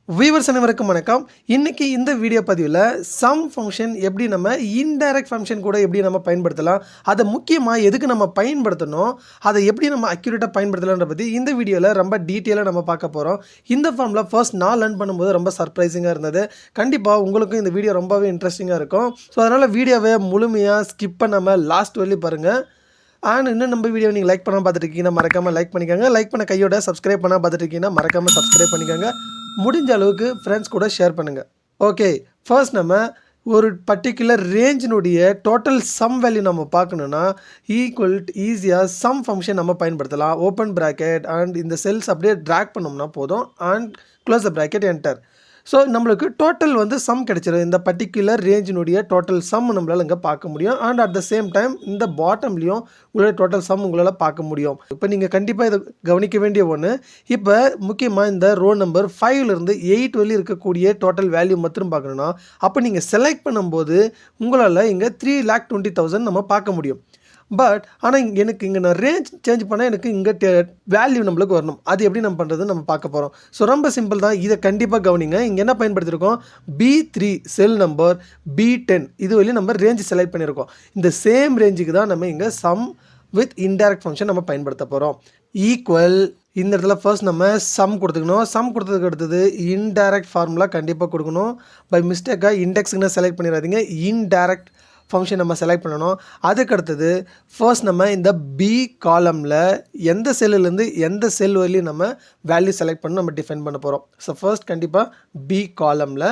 Viewers அனைவருக்கும் வணக்கம். இன்னைக்கு இந்த வீடியோ பதிவில் சம் ஃபங்க்ஷன் எப்படி நம்ம இன்டைரக்ட் ஃபங்க்ஷன் கூட எப்படி நம்ம பயன்படுத்தலாம், அதை முக்கியமாக எதுக்கு நம்ம பயன்படுத்தணும், அதை எப்படி நம்ம அக்யூரேட்டாக பயன்படுத்தலாம்ன்ற பற்றி இந்த வீடியோவில் ரொம்ப டீட்டெயிலாக நம்ம பார்க்க போகிறோம். இந்த ஃபார்மில் ஃபர்ஸ்ட் நான் லேர்ன் பண்ணும்போது ரொம்ப சர்ப்ரைசிங்காக இருந்தது. கண்டிப்பாக உங்களுக்கும் இந்த வீடியோ ரொம்பவே இன்ட்ரெஸ்டிங்காக இருக்கும். ஸோ அதனால் வீடியோவை முழுமையாக ஸ்கிப் பண்ணாமல் லாஸ்ட் வரையும் பாருங்கள். அண்ட் இன்னும் நம்ம வீடியோ நீங்கள் லைக் பண்ணால் பார்த்துட்டு இருக்கீங்கன்னா மறக்காமல் லைக் பண்ணிக்கோங்க. லைக் பண்ண கையோட சப்ஸ்கிரைப் பண்ணால் பார்த்துட்டு இருக்கீங்கன்னா மறக்காமல் சப்ஸ்கிரைப் பண்ணிக்கோங்க. முடிஞ்ச அளவுக்கு ஃப்ரெண்ட்ஸ் கூட ஷேர் பண்ணுங்கள். ஓகே, ஃபர்ஸ்ட் நம்ம ஒரு பர்டிகுலர் ரேஞ்சினுடைய டோட்டல் சம் வேல்யூ நம்ம பார்க்கணுன்னா ஈஸியாக சம் ஃபங்க்ஷன் நம்ம பயன்படுத்தலாம். ஓப்பன் ப்ராக்கெட் அண்ட் இந்த செல்ஸ் அப்படியே ட்ராக் பண்ணோம்னா போதும் and close the bracket enter. So நம்மளுக்கு டோட்டல் வந்து சம் கிடைச்சிடும். இந்த பர்டிகுலர் ரேஞ்சினுடைய டோட்டல் சம் நம்மளால் இங்கே பார்க்க முடியும். And at the same time இந்த பாட்டம்லேயும் உங்களுடைய டோட்டல் சம் உங்களால் பார்க்க முடியும். இப்போ நீங்கள் கண்டிப்பாக இதை கவனிக்க வேண்டிய ஒன்று, இப்போ முக்கியமாக இந்த ரோ நம்பர் 5லேருந்து 8 வரையும் இருக்கக்கூடிய டோட்டல் வேல்யூ மட்டும் பார்க்கணுன்னா, அப்போ நீங்கள் செலக்ட் பண்ணும்போது உங்களால் இங்கே 3,20,000 நம்ம பார்க்க முடியும். பட் ஆனால் எனக்கு இங்கே நான் ரேஞ்ச் சேஞ்ச் பண்ணால் எனக்கு இங்கே வேல்யூ நம்மளுக்கு வரணும். அது எப்படி நம்ம பண்ணுறது நம்ம பார்க்க போகிறோம். ஸோ ரொம்ப சிம்பிள் தான். இதை கண்டிப்பாக கவனிங்க. இங்கே என்ன பயன்படுத்தியிருக்கோம், B3 செல் நம்பர் B10 இது வரையும் நம்ம ரேஞ்ச் செலக்ட் பண்ணியிருக்கோம். இந்த சேம் ரேஞ்சுக்கு தான் நம்ம இங்கே சம் வித் இன்டைரக்ட் ஃபங்க்ஷன் நம்ம பயன்படுத்த போகிறோம். ஈக்குவல் இந்த இடத்துல ஃபர்ஸ்ட் நம்ம சம் கொடுத்துக்கணும். சம் கொடுத்ததுக்கு அடுத்தது இன்டைரக்ட் ஃபார்முலா கண்டிப்பாக கொடுக்கணும். பை மிஸ்டேக்காக இண்டெக்ஸுக்குன்னு செலக்ட் பண்ணிடாதீங்க. இன்டைரக்ட் ஃபங்க்ஷன் நம்ம செலக்ட் பண்ணணும். அதுக்கு அடுத்தது ஃபர்ஸ்ட் நம்ம இந்த பி காலமில் எந்த செல்லுலேருந்து எந்த செல் வரையும் நம்ம வேல்யூ செலக்ட் பண்ணி நம்ம டிஃபைன் பண்ண போகிறோம். ஸோ ஃபர்ஸ்ட் கண்டிப்பாக பி காலமில்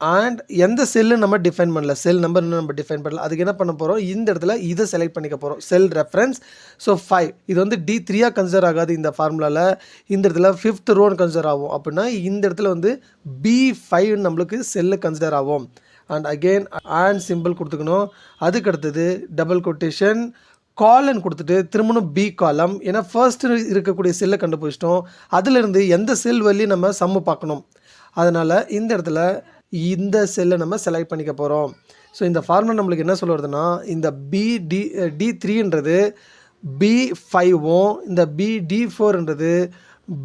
அண்ட் எந்த செல்லு நம்ம டிஃபைன் பண்ணல, செல் நம்பர் இன்னும் நம்ம டிஃபைன் பண்ணல. அதுக்கு என்ன பண்ண போகிறோம், இந்த இடத்துல இதை செலக்ட் பண்ணிக்க போகிறோம். செல் ரெஃபரன்ஸ். ஸோ 5 இது வந்து D3 கன்சிடர் ஆகாது இந்த ஃபார்முலாவில். இந்த இடத்துல 5th ரோன்னு கன்சிடர் ஆகும். அப்படின்னா இந்த இடத்துல வந்து B5 நம்மளுக்கு செல்லு கன்சிடர் ஆகும். அண்ட் அகெயின் அண்ட் சிம்பிள் கொடுத்துக்கணும். அதுக்கு அடுத்தது டபுள் கொட்டேஷன் காலன் கொடுத்துட்டு திரும்பணும் பி காலம். ஏன்னா ஃபர்ஸ்ட் இருக்கக்கூடிய செல்லை கண்டுபிடிச்சிட்டோம். அதிலிருந்து எந்த செல் வரையும் நம்ம சம்மு பார்க்கணும். அதனால் இந்த இடத்துல இந்த செல்லை நம்ம செலக்ட் பண்ணிக்க போகிறோம். ஸோ இந்த ஃபார்முலா நம்மளுக்கு என்ன சொல்ல வருதுன்னா, இந்த D3ன்றது B5வும் இந்த D4ன்றது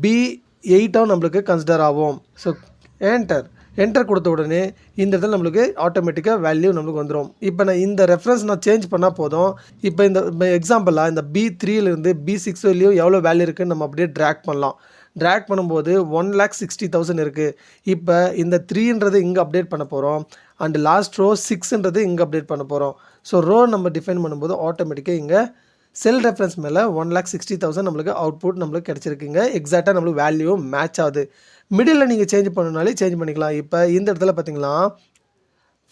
B8வும் நம்மளுக்கு கன்சிடர் ஆகும். ஸோ என்டர் கொடுத்த உடனே இந்த இடத்துல நம்மளுக்கு ஆட்டோமேட்டிக்காக வேல்யூ நம்மளுக்கு வந்துடும். இப்போ நான் இந்த ரெஃபரன்ஸ் நான் சேஞ்ச் பண்ணால் போதும். இப்போ இந்த எக்ஸாம்பிளாக இந்த B3லேருந்து B6 வரையும் எவ்வளோ வேல்யூ இருக்குதுன்னு நம்ம அப்படியே ட்ராக் பண்ணலாம். ட்ராக் பண்ணும்போது 1,60,000 இருக்குது. இப்போ இந்த 3ன்றது இங்கே அப்டேட் பண்ண போகிறோம். அண்ட் லாஸ்ட் ரோ 6ன்றது இங்கே அப்டேட் பண்ண போகிறோம். ஸோ ரோ நம்ம டிஃபைன் பண்ணும்போது ஆட்டோமேட்டிக்காக இங்கே செல் ரெஃபரன்ஸ் மேலே 1,60,000 நம்மளுக்கு அவுட்புட் நம்மளுக்கு கிடச்சிருக்குங்க. எக்ஸாக்டாக நம்மளுக்கு வேல்யூ மேட்ச் ஆகுது. மிடில் நீங்கள் சேஞ்ச் பண்ணணுனாலே சேஞ்ச் பண்ணிக்கலாம். இப்போ இந்த இடத்துல பார்த்தீங்கன்னா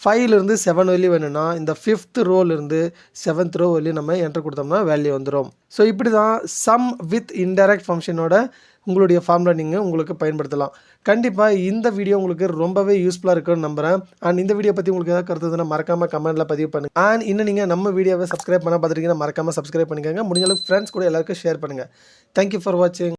5லேருந்து 7 வரையும் வேணும்னா இந்த 5th ரோலேருந்து 7th ரோ வரையும் நம்ம என்டர் கொடுத்தோம்னா வேல்யூ வந்துடும். ஸோ இப்படி தான் சம் வித் இன்டைரக்ட் ஃபங்க்ஷனோட உங்களுடைய ஃபார்முலா நீங்கள் உங்களுக்கு பயன்படுத்தலாம். கண்டிப்பாக இந்த வீடியோ உங்களுக்கு ரொம்பவே யூஸ்ஃபுல்லாக இருக்குன்னு நம்புகிறேன். அண்ட் இந்த வீடியோ பற்றி உங்களுக்கு ஏதாவது கருத்துதுன்னா மறக்காமல் கமெண்ட்டில் பதிவு பண்ணுங்கள். அண்ட் இன்னும் நீங்கள் நம்ம வீடியோவை சப்ஸ்கிரைப் பண்ண பார்த்துருக்கீங்கன்னா மறக்காமல் சப்ஸ்கிரைப் பண்ணிக்கோங்க. முடிஞ்ச அளவுக்கு ஃப்ரெண்ட்ஸ் கூட எல்லாருக்கும் ஷேர் பண்ணுங்கள். தேங்க்யூ ஃபார் வாட்சிங்.